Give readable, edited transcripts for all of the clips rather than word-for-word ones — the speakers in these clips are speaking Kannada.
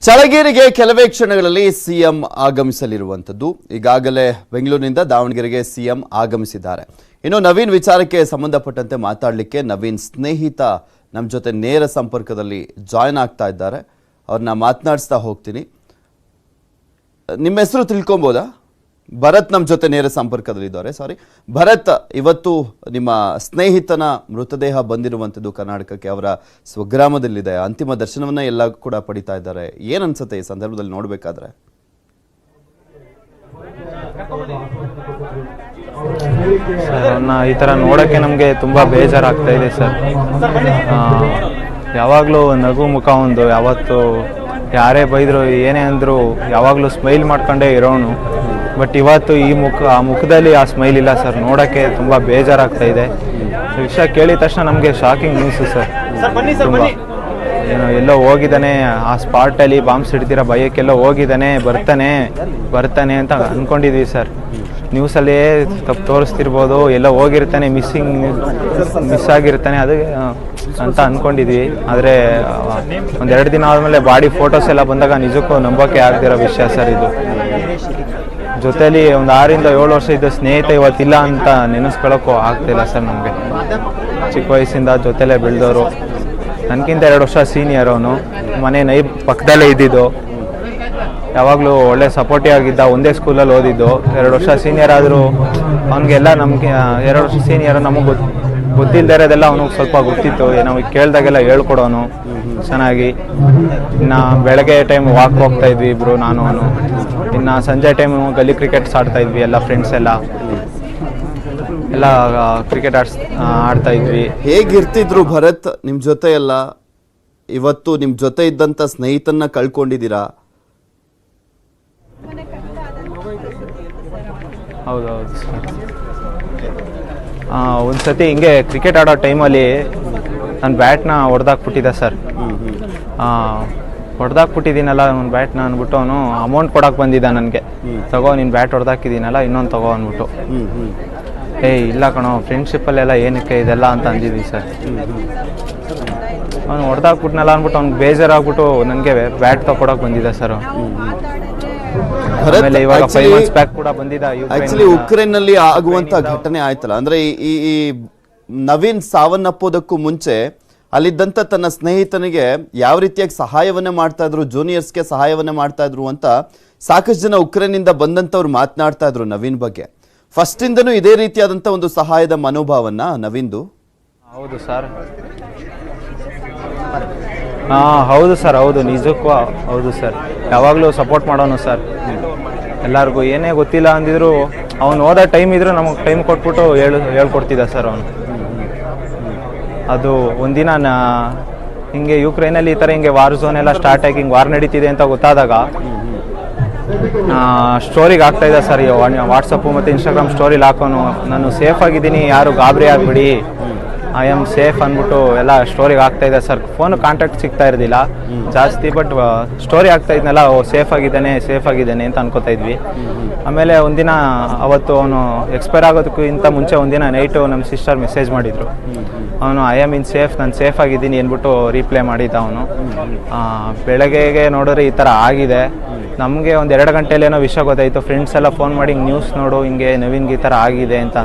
ಚಳಗೇರಿಗೆ ಕೆಲವೇ ಕ್ಷಣಗಳಲ್ಲಿ ಸಿಎಂ ಆಗಮಿಸಲಿರುವಂಥದ್ದು. ಈಗಾಗಲೇ ಬೆಂಗಳೂರಿನಿಂದ ದಾವಣಗೆರೆಗೆ ಸಿಎಂ ಆಗಮಿಸಿದ್ದಾರೆ. ಇನ್ನು ನವೀನ್ ವಿಚಾರಕ್ಕೆ ಸಂಬಂಧಪಟ್ಟಂತೆ ಮಾತಾಡಲಿಕ್ಕೆ ನವೀನ್ ಸ್ನೇಹಿತ ನಮ್ಮ ಜೊತೆ ನೇರ ಸಂಪರ್ಕದಲ್ಲಿ ಜಾಯ್ನ್ ಆಗ್ತಾ ಇದ್ದಾರೆ. ಅವ್ರನ್ನ ಮಾತನಾಡಿಸ್ತಾ ಹೋಗ್ತೀನಿ. ನಿಮ್ಮ ಹೆಸರು ತಿಳ್ಕೊಬೋದಾ? ಭರತ್ ನಮ್ಮ ಜೊತೆ ನೇರ ಸಂಪರ್ಕದಲ್ಲಿದ್ದಾರೆ. ಭರತ್, ಇವತ್ತು ನಿಮ್ಮ ಸ್ನೇಹಿತನ ಮೃತದೇಹ ಬಂದಿರುವಂಥದ್ದು ಕರ್ನಾಟಕಕ್ಕೆ, ಅವರ ಸ್ವಗ್ರಾಮದಲ್ಲಿದೆ. ಅಂತಿಮ ದರ್ಶನವನ್ನ ಎಲ್ಲ ಕೂಡ ಪಡಿತಾ ಇದ್ದಾರೆ. ಏನ್ ಅನ್ಸುತ್ತೆ ಈ ಸಂದರ್ಭದಲ್ಲಿ ನೋಡ್ಬೇಕಾದ್ರೆ? ಈ ತರ ನೋಡಕ್ಕೆ ನಮಗೆ ತುಂಬಾ ಬೇಜಾರಾಗ್ತಾ ಇದೆ ಸರ್. ಯಾವಾಗಲೂ ನಗು ಮುಖ ಒಂದು, ಯಾವತ್ತು ಯಾರೇ ಬೈದ್ರು ಏನೇ ಅಂದ್ರು ಯಾವಾಗಲೂ ಸ್ಮೈಲ್ ಮಾಡ್ಕೊಂಡೇ ಇರೋನು. ಬಟ್ ಇವತ್ತು ಆ ಮುಖದಲ್ಲಿ ಆ ಸ್ಮೈಲ್ ಇಲ್ಲ ಸರ್. ನೋಡೋಕ್ಕೆ ತುಂಬ ಬೇಜಾರಾಗ್ತಾ ಇದೆ. ವಿಷಯ ಕೇಳಿದ ತಕ್ಷಣ ನಮಗೆ ಶಾಕಿಂಗ್ ನ್ಯೂಸು ಸರ್. ತುಂಬ ಏನೋ ಎಲ್ಲೋ ಹೋಗಿದ್ದಾನೆ, ಆ ಸ್ಪಾಟಲ್ಲಿ ಬಾಂಬ್ಸ್ ಹಿಡ್ದಿರೋ ಭಯಕ್ಕೆಲ್ಲೋ ಹೋಗಿದ್ದಾನೆ, ಬರ್ತಾನೆ ಅಂತ ಅಂದ್ಕೊಂಡಿದ್ವಿ ಸರ್. ನ್ಯೂಸಲ್ಲೇ ತಪ್ಪು ತೋರಿಸ್ತಿರ್ಬೋದು, ಎಲ್ಲೋ ಹೋಗಿರ್ತಾನೆ, ಮಿಸ್ ಆಗಿರ್ತಾನೆ ಅದು ಅಂತ ಅಂದ್ಕೊಂಡಿದ್ವಿ. ಆದರೆ ಒಂದೆರಡು ದಿನ ಆದಮೇಲೆ ಬಾಡಿ ಫೋಟೋಸ್ ಎಲ್ಲ ಬಂದಾಗ ನಿಜಕ್ಕೂ ನಂಬೋಕೆ ಆಗ್ತಿರೋ ವಿಷಯ ಸರ್ ಇದು. ಜೊತೆಲಿ ಒಂದು 6 ರಿಂದ 7 ವರ್ಷ ಇದ್ದ ಸ್ನೇಹಿತ ಇವತ್ತಿಲ್ಲ ಅಂತ ನೆನೆಸ್ಕೊಳ್ಳೋಕ್ಕೂ ಆಗ್ತಿಲ್ಲ ಸರ್ ನಮಗೆ. ಚಿಕ್ಕ ವಯಸ್ಸಿಂದ ಜೊತೆಲೇ ಬೆಳೆದವರು, ನನಗಿಂತ 2 ವರ್ಷ ಸೀನಿಯರ್ ಅವನು. ಮನೆ ಪಕ್ಕದಲ್ಲೇ ಇದ್ದಿದ್ದು, ಯಾವಾಗಲೂ ಒಳ್ಳೆ ಸಪೋರ್ಟಿವ್ ಆಗಿದ್ದ. ಒಂದೇ ಸ್ಕೂಲಲ್ಲಿ ಓದಿದ್ದು. 2 ವರ್ಷ ಸೀನಿಯರ್ ಆದರೂ ಅವನಿಗೆಲ್ಲ ನಮಗೆ 2 ವರ್ಷ ಸೀನಿಯರ್ ನಮಗೆ ಗೊತ್ತಿಲ್ಲದೆ ಇರೋದೆಲ್ಲ ಅವನಿಗೆ ಸ್ವಲ್ಪ ಗೊತ್ತಿತ್ತು. ನಾವು ಕೇಳಿದಾಗೆಲ್ಲ ಹೇಳ್ಕೊಡೋನು ಚೆನ್ನಾಗಿ. ಇನ್ನು ಬೆಳಗ್ಗೆ ಟೈಮ್ ವಾಕ್ ಹೋಗ್ತಾ ಇದ್ವಿ ಇಬ್ರು, ನಾನು ಅವನು. ಇನ್ನು ಸಂಜೆ ಟೈಮ್ ಗಲ್ಲಿ ಕ್ರಿಕೆಟ್ಸ್ ಆಡ್ತಾ ಇದ್ವಿ, ಎಲ್ಲ ಫ್ರೆಂಡ್ಸ್ ಎಲ್ಲ ಕ್ರಿಕೆಟ್ ಆಡ್ತಾ ಇದ್ವಿ. ಹೇಗಿರ್ತಿದ್ರು ಭರತ್ ನಿಮ್ಮ ಜೊತೆ ಎಲ್ಲ? ಇವತ್ತು ನಿಮ್ಮ ಜೊತೆ ಇದ್ದಂಥ ಸ್ನೇಹಿತನ್ನ ಕಳ್ಕೊಂಡಿದ್ದೀರಾ. ಹೌದೌದು ಸರ್. ಒಂದ್ಸತಿ ಹಿಂಗೆ ಕ್ರಿಕೆಟ್ ಆಡೋ ಟೈಮಲ್ಲಿ ನನ್ನ ಬ್ಯಾಟ್ನ ಹೊಡೆದಾಕ್ಬಿಟ್ಟಿದ್ದೆ ಸರ್. ಹೊಡೆದಾಕ್ಬಿಟ್ಟಿದ್ದೀನಲ್ಲ ಒಂದು ಬ್ಯಾಟ್ನ ಅಂದ್ಬಿಟ್ಟು ಅವನು ಅಮೌಂಟ್ ಕೊಡೋಕೆ ಬಂದಿದ್ದ ನನಗೆ. ತಗೋ ನೀನು ಬ್ಯಾಟ್ ಹೊಡೆದಾಕಿದ್ದೀನಲ್ಲ, ಇನ್ನೊಂದು ತಗೋ ಅಂದ್ಬಿಟ್ಟು. ಇಲ್ಲ ಕಣೋ, ಫ್ರೆಂಡ್ಶಿಪ್ಪಲ್ಲೆಲ್ಲ ಏನಕ್ಕೆ ಇದೆಲ್ಲ ಅಂತ ಅಂದಿದ್ವಿ ಸರ್. ಅವನು ಹೊಡೆದಾಕ್ಬಿಟ್ನಲ್ಲ ಅಂದ್ಬಿಟ್ಟು ಅವ್ನಿಗೆ ಬೇಜಾರಾಗ್ಬಿಟ್ಟು ನನಗೆ ಬ್ಯಾಟ್ ತಗೊಡೋಕೆ ಬಂದಿದ್ದ ಸರ್. ಇವಾಗ 5 months ಬ್ಯಾಕ್ ಕೂಡ ಬಂದಿದ್ದ. ಆಕ್ಚುಲಿ ಉಕ್ರೇನ್ ನಲ್ಲಿ ಆಗುವಂತ ಘಟನೆ ಆಯ್ತಲ್ಲ, ಅಂದ್ರೆ ಈ ನವೀನ್ ಸಾವನ್ನಪ್ಪೋದಕ್ಕೂ ಮುಂಚೆ ಅಲ್ಲಿದ್ದಂತ ತನ್ನ ಸ್ನೇಹಿತನಿಗೆ ಯಾವ ರೀತಿಯಾಗಿ ಸಹಾಯವನ್ನೇ ಮಾಡ್ತಾ ಇದ್ರು, ಜೂನಿಯರ್ಸ್ಗೆ ಸಹಾಯವನ್ನೇ ಮಾಡ್ತಾ ಇದ್ರು ಅಂತ ಸಾಕಷ್ಟು ಜನ ಉಕ್ರೇನ್ ಇಂದ ಬಂದಂತವ್ರು ಮಾತನಾಡ್ತಾ ಇದ್ರು ನವೀನ್ ಬಗ್ಗೆ. ಫಸ್ಟ್ ಇಂದನೂ ಇದೇ ರೀತಿಯಾದಂತ ಒಂದು ಸಹಾಯದ ಮನೋಭಾವನ ನವೀನ್ದು? ಹೌದು ಸರ್. ಹೌದು ಸರ್, ಹೌದು, ನಿಜಕ್ಕೂ ಹೌದು ಸರ್. ಯಾವಾಗಲೂ ಸಪೋರ್ಟ್ ಮಾಡೋನು ಸರ್ ಎಲ್ಲರಿಗೂ. ಏನೇ ಗೊತ್ತಿಲ್ಲ ಅಂದಿದ್ರು ಅವನು ಓದೋ ಟೈಮ್ ಇದ್ರು ನಮಗೆ ಟೈಮ್ ಕೊಟ್ಬಿಟ್ಟು ಹೇಳ್ಕೊಡ್ತಿದ್ದ ಸರ್ ಅವನು. ಅದು ಒಂದಿನ ಹಿಂಗೆ ಯುಕ್ರೇನಲ್ಲಿ ಈ ಥರ ಹಿಂಗೆ ವಾರ್ ಝೋನ್ ಎಲ್ಲ ಸ್ಟಾರ್ಟ್ ಆಗಿ ಹಿಂಗೆ ವಾರ್ ನಡೀತಿದೆ ಅಂತ ಗೊತ್ತಾದಾಗ ಸ್ಟೋರಿಗೆ ಆಗ್ತಾಯಿದ್ದ ಸರ್. ವಾಟ್ಸಪ್ಪು ಮತ್ತು ಇನ್ಸ್ಟಾಗ್ರಾಮ್ ಸ್ಟೋರಿಲಿ ಹಾಕೋನು, ನಾನು ಸೇಫ್ ಆಗಿದ್ದೀನಿ, ಯಾರು ಗಾಬರಿ ಆಗಬೇಡಿ, ಐ ಆಮ್ ಸೇಫ್ ಅಂದ್ಬಿಟ್ಟು ಎಲ್ಲ ಸ್ಟೋರಿಗೆ ಆಗ್ತಾಯಿದ್ದೆ ಸರ್. ಫೋನು ಕಾಂಟ್ಯಾಕ್ಟ್ ಸಿಗ್ತಾ ಇರಲಿಲ್ಲ ಜಾಸ್ತಿ, ಬಟ್ ಸ್ಟೋರಿ ಆಗ್ತಾ ಇದ್ನಲ್ಲ, ಸೇಫ್ ಆಗಿದ್ದಾನೆ ಅಂತ ಅನ್ಕೋತಾ ಇದ್ವಿ. ಆಮೇಲೆ ಒಂದಿನ ಅವತ್ತು ಅವನು ಎಕ್ಸ್ಪೈರ್ ಆಗೋದಕ್ಕಿಂತ ಮುಂಚೆ ಒಂದಿನ ನೈಟು ನಮ್ಮ ಸಿಸ್ಟರ್ ಮೆಸೇಜ್ ಮಾಡಿದರು. ಅವನು ಐ ಆಮ್ ಇನ್ ಸೇಫ್, ನಾನು ಸೇಫ್ ಆಗಿದ್ದೀನಿ ಅಂದ್ಬಿಟ್ಟು ರೀಪ್ಲೈ ಮಾಡಿದ್ದ ಅವನು. ಬೆಳಗ್ಗೆಗೆ ನೋಡಿದ್ರೆ ಈ ಥರ ಆಗಿದೆ. ನಮಗೆ ಒಂದು 2 ಗಂಟೆಲೇನೋ ವಿಷಯ ಗೊತ್ತಾಯಿತು. ಫ್ರೆಂಡ್ಸ್ ಎಲ್ಲ ಫೋನ್ ಮಾಡಿ ಹಿಂಗೆ ನ್ಯೂಸ್ ನೋಡು, ಹಿಂಗೆ ನವೀನ್ಗೆ ಈ ಥರ ಆಗಿದೆ ಅಂತ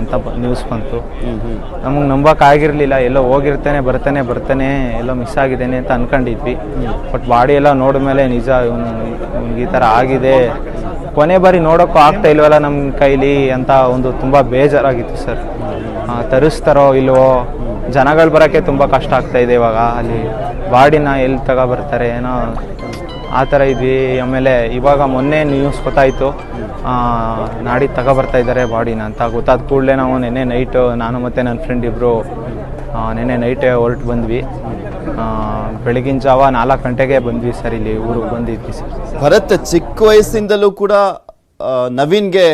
ನ್ಯೂಸ್ ಬಂತು. ನಮಗೆ ನಂಬೋಕ್ಕಾಗಿರಲಿಲ್ಲ. ಎಲ್ಲೋ ಹೋಗಿರ್ತಾನೆ, ಬರ್ತಾನೆ, ಎಲ್ಲೋ ಮಿಸ್ ಆಗಿದ್ದೇನೆ ಅಂತ ಅಂದ್ಕೊಂಡಿದ್ವಿ. ಬಟ್ ಬಾಡಿ ಎಲ್ಲ ನೋಡಿದ್ಮೇಲೆ ನಿಜ ಇವ್ನಿಗೆ ಈ ಥರ ಆಗಿದೆ. ಕೊನೆ ಬಾರಿ ನೋಡೋಕ್ಕೂ ಆಗ್ತಾ ಇಲ್ವಲ್ಲ ನಮ್ಮ ಕೈಲಿ ಅಂತ ಒಂದು ತುಂಬ ಬೇಜಾರಾಗಿತ್ತು ಸರ್. ತರಿಸ್ತಾರೋ ಇಲ್ವೋ, ಜನಗಳು ಬರೋಕ್ಕೆ ತುಂಬ ಕಷ್ಟ ಆಗ್ತಾ ಇದೆ ಇವಾಗ. ಅಲ್ಲಿ ಬಾಡಿನ ಎಲ್ಲಿ ತಗೊಬರ್ತಾರೆ ಏನೋ ಆ ಥರ ಇದ್ವಿ. ಆಮೇಲೆ ಇವಾಗ ಮೊನ್ನೆ ನ್ಯೂಸ್ ಗೊತ್ತಾಯಿತು, ನಾಡಿದ್ದು ತಗೊಬರ್ತಾ ಇದ್ದಾರೆ ಬಾಡಿನ ಅಂತ. ಗೊತ್ತಾದ ಕೂಡಲೇ ನಾವು ನೆನ್ನೆ ನೈಟು ನಾನು ಮತ್ತು ನನ್ನ ಫ್ರೆಂಡ್ ಇಬ್ಬರು ನೆನ್ನೆ ನೈಟೇ ಹೊರಟು ಬಂದ್ವಿ. ಬೆಳಗಿನ ಜಾವ 4 ಗಂಟೆಗೆ ಬಂದ್ವಿ ಸರ್, ಇಲ್ಲಿ ಊರಿಗೆ ಬಂದಿದ್ವಿ ಸರ್. ಭರತ್, ಚಿಕ್ಕ ವಯಸ್ಸಿಂದಲೂ ಕೂಡ ನವೀನ್ಗೆ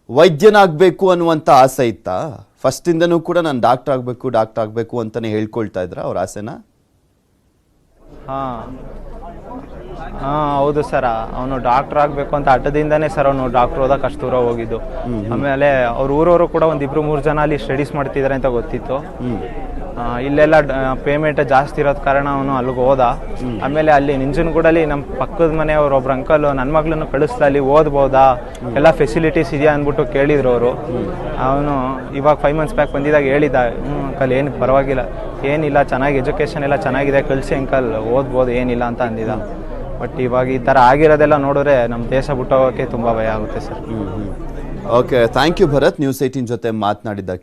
ವೈದ್ಯನಾಗಬೇಕು ಅನ್ನುವಂಥ ಆಸೆ ಇತ್ತಾ? ಫಸ್ಟಿಂದನೂ ಕೂಡ ನಾನು ಡಾಕ್ಟರ್ ಆಗಬೇಕು ಅಂತಲೇ ಹೇಳ್ಕೊಳ್ತಾ ಇದ್ರ ಅವ್ರ ಆಸೆನ? ಹೌದು ಸರ್. ಅವನು ಡಾಕ್ಟರ್ ಆಗಬೇಕು ಅಂತ ಹಠದಿಂದನೇ ಸರ್ ಅವನು ಡಾಕ್ಟರ್ ಓದಕ್ಕೆ ಅಷ್ಟು ದೂರ ಹೋಗಿದ್ದು. ಆಮೇಲೆ ಅವ್ರ ಊರವರು ಕೂಡ 1-2-3 ಜನ ಅಲ್ಲಿ ಸ್ಟಡೀಸ್ ಮಾಡ್ತಿದ್ದಾರೆ ಅಂತ ಗೊತ್ತಿತ್ತು. ಇಲ್ಲೆಲ್ಲ ಪೇಮೆಂಟ್ ಜಾಸ್ತಿ ಇರೋದ್ ಕಾರಣ ಅವನು ಅಲ್ಲಿಗೆ ಹೋದ. ಆಮೇಲೆ ಅಲ್ಲಿ ನಿಂಜನಗೂಡಲ್ಲಿ ನಮ್ಮ ಪಕ್ಕದ ಮನೆಯವ್ರು ಒಬ್ರು ಅಂಕಲ್ ನನ್ನ ಮಗಳನ್ನ ಕಳಿಸ್ತಾ ಅಲ್ಲಿ ಓದ್ಬೋದಾ, ಎಲ್ಲ ಫೆಸಿಲಿಟೀಸ್ ಇದೆಯಾ ಅಂದ್ಬಿಟ್ಟು ಕೇಳಿದ್ರು ಅವರು. ಅವನು ಇವಾಗ 5 months ಬ್ಯಾಕ್ ಬಂದಿದಾಗ ಹೇಳಿದ, ಅಂಕಲ್ ಏನು ಪರವಾಗಿಲ್ಲ, ಏನಿಲ್ಲ, ಚೆನ್ನಾಗಿ ಎಜುಕೇಷನ್ ಎಲ್ಲ ಚೆನ್ನಾಗಿದೆ, ಕಳಿಸಿ ಅಂಕಲ್, ಓದ್ಬೋದು, ಏನಿಲ್ಲ ಅಂತ ಅಂದಿದ್ದ. ಬಟ್ ಇವಾಗ ಈ ಥರ ಆಗಿರೋದೆಲ್ಲ ನೋಡಿದ್ರೆ ನಮ್ಮ ದೇಶ ಬಿಟ್ಟೋಗೋಕ್ಕೆ ತುಂಬ ಭಯ ಆಗುತ್ತೆ sir. Okay, thank you Bharat, news 18 ಜೊತೆ ಮಾತನಾಡಿದ್ದಕ್ಕೆ.